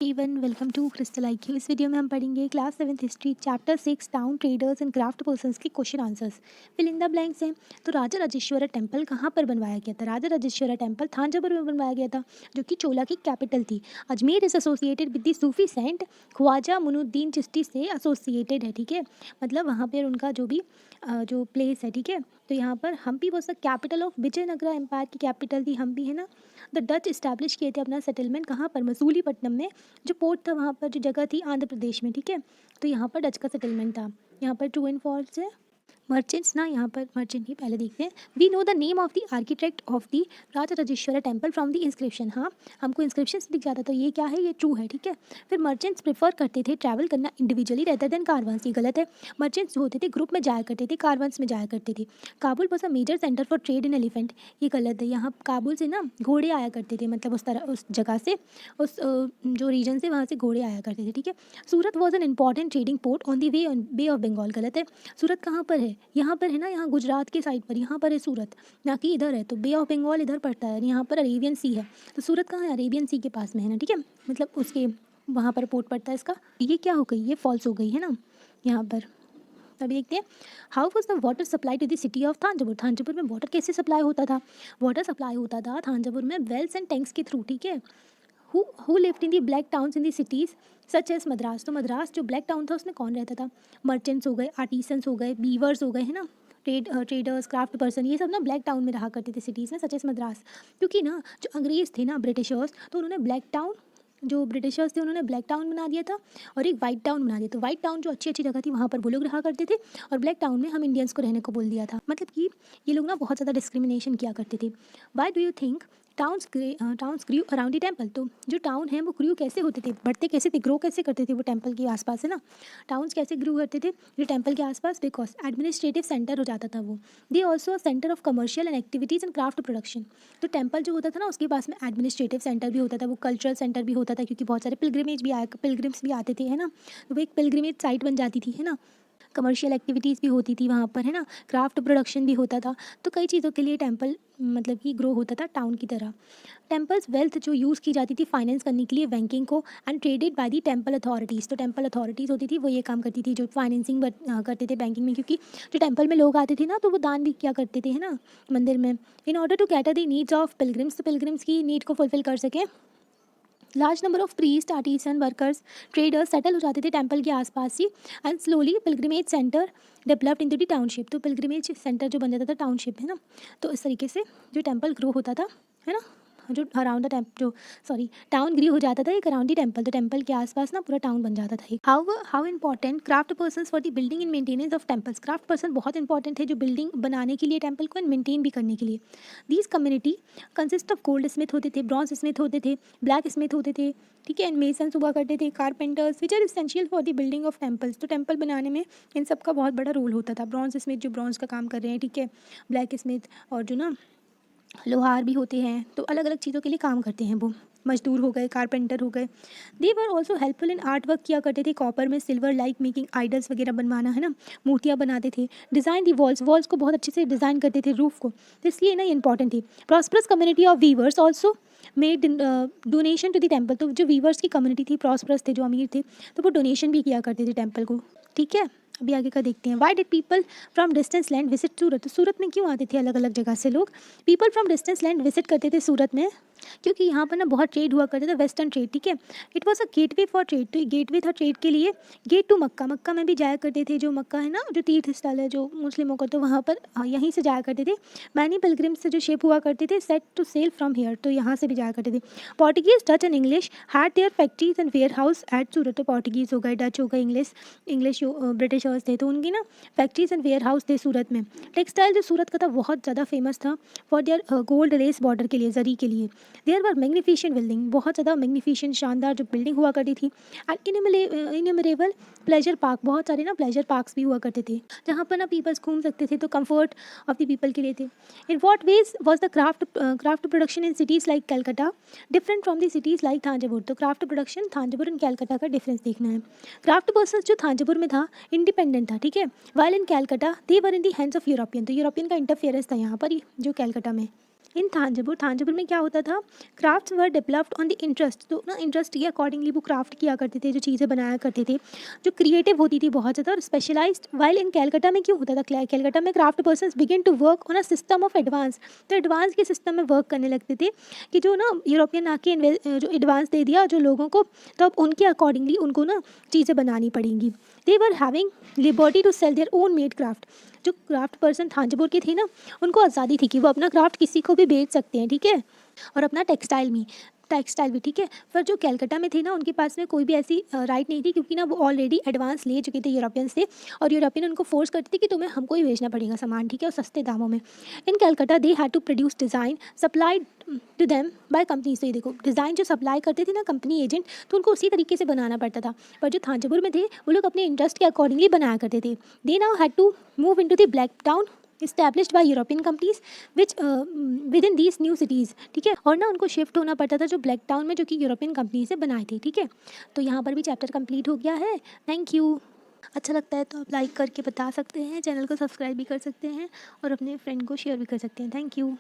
Avon welcome to Crystal IQ। इस video में हम पढ़ेंगे class 7th history chapter 6 town traders and craft persons के question answers. Fill in the blanks हैं। तो राजा राजेश्वरा टेम्पल कहाँ पर बनवाया गया था? राजा राजेश्वरा टेम्पल थांजावुर में बनवाया गया था, जो कि चोला की कैपिटल थी। Ajmer is associated with the Sufi saint Khwaja Muinuddin Chishti से एसोसिएटेड है। ठीक है, मतलब वहाँ पर उनका जो भी जो प्लेस है, ठीक है। तो यहाँ पर Hampi was the capital of Vijayanagara empire की कैपिटल थी हम्पी, है ना। द डच इस्टेब्लिश किए थे अपना सेटलमेंट कहाँ पर? मसूलीपट्टनम में, जो पोर्ट था वहाँ पर, जो जगह थी आंध्र प्रदेश में, ठीक है। तो यहाँ पर डच का सेटलमेंट था। यहाँ पर ट्रू एंड फॉल्स है। मर्चेंट्स ना, यहाँ पर मर्चेंट ही पहले देखते हैं। We know the name of the architect of the Raja Rajeshwara temple from the inscription. हाँ, हमको इंस्क्रिप्शन दिख जाता, तो ये क्या है? ये ट्रू है, ठीक है। फिर मर्चेंट्स प्रेफर करते थे ट्रैवल करना इंडिविजुअली रेदर देन कारवांस, ये गलत है। मर्चेंट्स जो होते थे ग्रुप में जाया करते थे, कारवांस में जाया करते थे। Kabul was a major centre for trade in elephant, ये गलत है। यहाँ काबुल से ना घोड़े आया करते थे, मतलब उस तरह उस जगह से, उस जो रीजन से वहाँ से घोड़े आया करते थे, ठीक है। Surat was an important trading port on the way Bay of Bengal, गलत है। सूरत कहाँ पर है? यहाँ पर है ना, यहाँ गुजरात के साइड पर, यहाँ पर है सूरत, ना कि इधर है। तो बे ऑफ बंगाल इधर पड़ता है, यहाँ पर अरेबियन सी है। तो सूरत कहाँ है? अरेबियन सी के पास में है ना, ठीक है। मतलब उसके वहाँ पर पोर्ट पड़ता है इसका। ये क्या हो गई? ये फॉल्स हो गई है ना यहाँ पर। अभी देखते हैं। How was the water supply to the city of Thanjavur? Thanjavur में वाटर कैसे सप्लाई होता था? वाटर सप्लाई होता था थांजावुर में वेल्स एंड टैंक्स के थ्रू, ठीक है। Who lived in the black towns in the cities such as Madras? तो मद्रास जो ब्लैक टाउन था उसमें कौन रहता था? मर्चेंट्स हो गए, आर्टिसंस हो गए, बीवर्स हो गए, है ना, ट्रेडर्स, क्राफ्ट पर्सन, ये सब ना ब्लैक टाउन में रहा करते थे सिटीज़ में, सच एज मद्रास। क्योंकि ना जो अंग्रेज़ थे ना, ब्रिटिशर्स, तो उन्होंने ब्लैक टाउन, जो ब्रिटिशर्स थे उन्होंने ब्लैक टाउन बना दिया था और एक वाइट टाउन बना दिया। तो वाइट टाउन जो अच्छी अच्छी जगह थी वहाँ पर वो लोग रहा करते थे, और ब्लैक टाउन में हम इंडियंस को रहने को बोल दिया था। मतलब कि ये लोग ना बहुत ज़्यादा डिस्क्रिमिनेशन किया करते थे। Why do you think towns grew around the temple? तो जो टाउन है वो ग्रू कैसे होते थे, बढ़ते कैसे थे, ग्रो कैसे करते थे वो टेम्पल के आसपास, है ना। टाउन्स कैसे ग्रू करते थे जो टेम्पल के आसपास? बिकॉज एडमिनिस्ट्रेटिव सेंटर हो जाता था वो। They also centre of commercial and activities and craft production. तो टेम्पल जो होता था ना उसके पास में एडमिनिस्ट्रेटिव सेंटर भी होता था, वो कल्चरल सेंटर भी होता था, क्योंकि बहुत सारे पिलग्रिम्स भी आते थे, है ना। तो वो एक पिलग्रिमेज साइट बन जाती थी, है ना। कमर्शियल एक्टिविटीज़ भी होती थी वहाँ पर, है ना। क्राफ्ट प्रोडक्शन भी होता था। तो कई चीज़ों के लिए टेम्पल मतलब कि ग्रो होता था टाउन की तरह। टेम्पल्स वेल्थ जो यूज़ की जाती थी फाइनेंस करने के लिए बैंकिंग को, and traded by the temple authorities. तो टेम्पल अथॉरिटीज़ होती थी वो ये काम करती थी, जो फाइनेंसिंग करते थे बैंकिंग में, क्योंकि जो टेम्पल में लोग आते थे ना तो वो दान भी किया करते थे, है ना, मंदिर में, in order to cater the needs of pilgrims. तो पिलग्रिम्स की नीड को फुलफिल कर सकें। Large number of priest, artisan, workers, traders settle हो जाते थे टेम्पल के आसपास ही, and slowly pilgrimage centre developed into the township. तो पिलग्रिमेज सेंटर जो बन जाता था टाउनशिप, है ना। तो इस तरीके से जो टेम्पल ग्रो होता था, है ना, जो अराउंड द टाउन ग्री हो जाता था एक अराउंड द टेम्पल। तो टेम्पल के आसपास ना पूरा टाउन बन जाता था। How important craft person for the building in maintenance of temples? Craft person बहुत इंपॉर्टेंट है जो बिल्डिंग बनाने के लिए टेम्पल को मेंटेन भी करने के लिए। These community consist of gold Smith होते थे, ब्रॉन्ज स्मिथ होते थे, ब्लैक स्मिथ होते थे, ठीक है, एंड मेसन्स हुआ करते थे, carpenters, which are essential for the building of temples. तो टेम्पल बनाने में इन सब का बहुत बड़ा रोल होता था। ब्रॉन्ज स्मिथ जो ब्रॉन्ज का काम कर रहे हैं, ठीक है, ब्लैक स्मिथ, और जो ना लोहार भी होते हैं, तो अलग अलग चीज़ों के लिए काम करते हैं वो। मजदूर हो गए, कारपेंटर हो गए। They were also helpful in art work, किया करते थे कॉपर में, सिल्वर लाइक मेकिंग आइडल्स वगैरह बनवाना, है ना, मूर्तियाँ बनाते थे। डिज़ाइन दी वॉल्स को बहुत अच्छे से डिज़ाइन करते थे, रूफ को, तो इसलिए ना इंपॉर्टेंट थी। Prosperous community of weavers also made donation to the temple. तो जो वीवर्स की कम्युनिटी थी, प्रॉस्परस थे, जो अमीर थे, तो वो डोनेशन भी किया करते थे टेम्पल को, ठीक है। अभी आगे का देखते हैं। Why did people from distance land visit Surat? तो सूरत में क्यों आते थे अलग अलग जगह से लोग? People from distance land visit करते थे सूरत में, क्योंकि यहाँ पर ना बहुत ट्रेड हुआ करता था, वेस्टर्न ट्रेड, ठीक है। It was a gateway for trade, तो ये गेटवे था ट्रेड के लिए। गेट टू मक्का, मक्का में भी जाया करते थे, जो मक्का है ना, जो तीर्थ स्थल है जो मुस्लिमों का, तो वहाँ पर यहीं से जाया करते थे। मैनी पिलग्रिम्स से जो शिप हुआ करते थे, set to sail from here, तो यहाँ से भी जाया करते थे। Portuguese, Dutch and English had their factories and warehouse at Surat. तो पोर्टुगीज़ हो गए, डच हो गए, इंग्लिश ब्रिटिशर्स थे, तो उनकी ना फैक्ट्रीज एंड वेयर हाउस थे सूरत में। टेक्सटाइल जो सूरत का था बहुत ज़्यादा फेमस था for their gold less border के लिए, जरी के लिए। देयर वर मैग्निफिशेंट बिल्डिंग, बहुत ज़्यादा मैग्निफिशेंट शानदार जो बिल्डिंग हुआ करती थी। एंड इनमेरेबल प्लेजर पार्क, बहुत सारे ना प्लेजर पार्क्स भी हुआ करते थे, जहाँ पर ना पीपल्स घूम सकते थे, तो कंफर्ट ऑफ द पीपल के लिए थे। In what ways was the craft production in cities like Calcutta different from the cities like Thanjavur? तो craft production Thanjavur and Calcutta का डिफरेंस देखना है। क्राफ्ट पर्सन जो थांजावुर में था इंडिपेंडेंट था, ठीक है, while in Calcutta they were in the hands of European. तो यूरोपियन का इंटरफेरेंस था यहाँ पर जो कैलकाटा में। इन थांजावुर में क्या होता था, crafts were developed on the interest, तो ना इंटरेस्ट के अकॉर्डिंगली वो क्राफ्ट किया करते थे, जो चीज़ें बनाया करते थे, जो क्रिएटिव होती थी बहुत ज़्यादा और स्पेशलाइज्ड। वाइल इन कैलकाटा में क्यों होता था, कैलकाटा में craft persons begin to work on a system of advance, तो एडवांस के सिस्टम में वर्क करने लगते थे कि जो ना यूरोपियन आके जो एडवांस दे दिया जो लोगों को, तो अब उनके अकॉर्डिंगली उनको ना चीज़ें बनानी पड़ेंगी। They were having liberty to sell their own made craft, जो क्राफ्ट पर्सन थांजावुर के थे ना, उनको आज़ादी थी कि वो अपना क्राफ्ट किसी को भी बेच सकते हैं, ठीक है, और अपना टेक्सटाइल भी, ठीक है। पर जो कैलकाटा में थे ना, उनके पास में कोई भी ऐसी राइट नहीं थी, क्योंकि ना वो ऑलरेडी एडवांस ले चुके थे यूरोपियंस से, और यूरोपियन उनको फोर्स करते थे कि तुम्हें हमको ही बेचना पड़ेगा सामान, ठीक है, और सस्ते दामों में। In Calcutta they had to produce design supplied to them by companies, तो ये देखो डिज़ाइन जो सप्लाई करते थे ना कंपनी एजेंट, तो उनको उसी तरीके से बनाना पड़ता था। पर जो थांजावुर में थे वो लोग अपने इंटरेस्ट के अकॉर्डिंगली बनाया करते थे। They now had to move in to the black town established by European companies which within these new cities, ठीक है, और ना उनको शिफ्ट होना पड़ता था जो ब्लैक टाउन में, जो कि यूरोपियन कंपनी से बनाए थे, ठीक है। तो यहाँ पर भी चैप्टर कंप्लीट हो गया है। Thank you. अच्छा लगता है तो आप लाइक करके बता सकते हैं, चैनल को सब्सक्राइब भी कर सकते हैं और अपने फ्रेंड को शेयर भी कर सकते हैं। Thank you.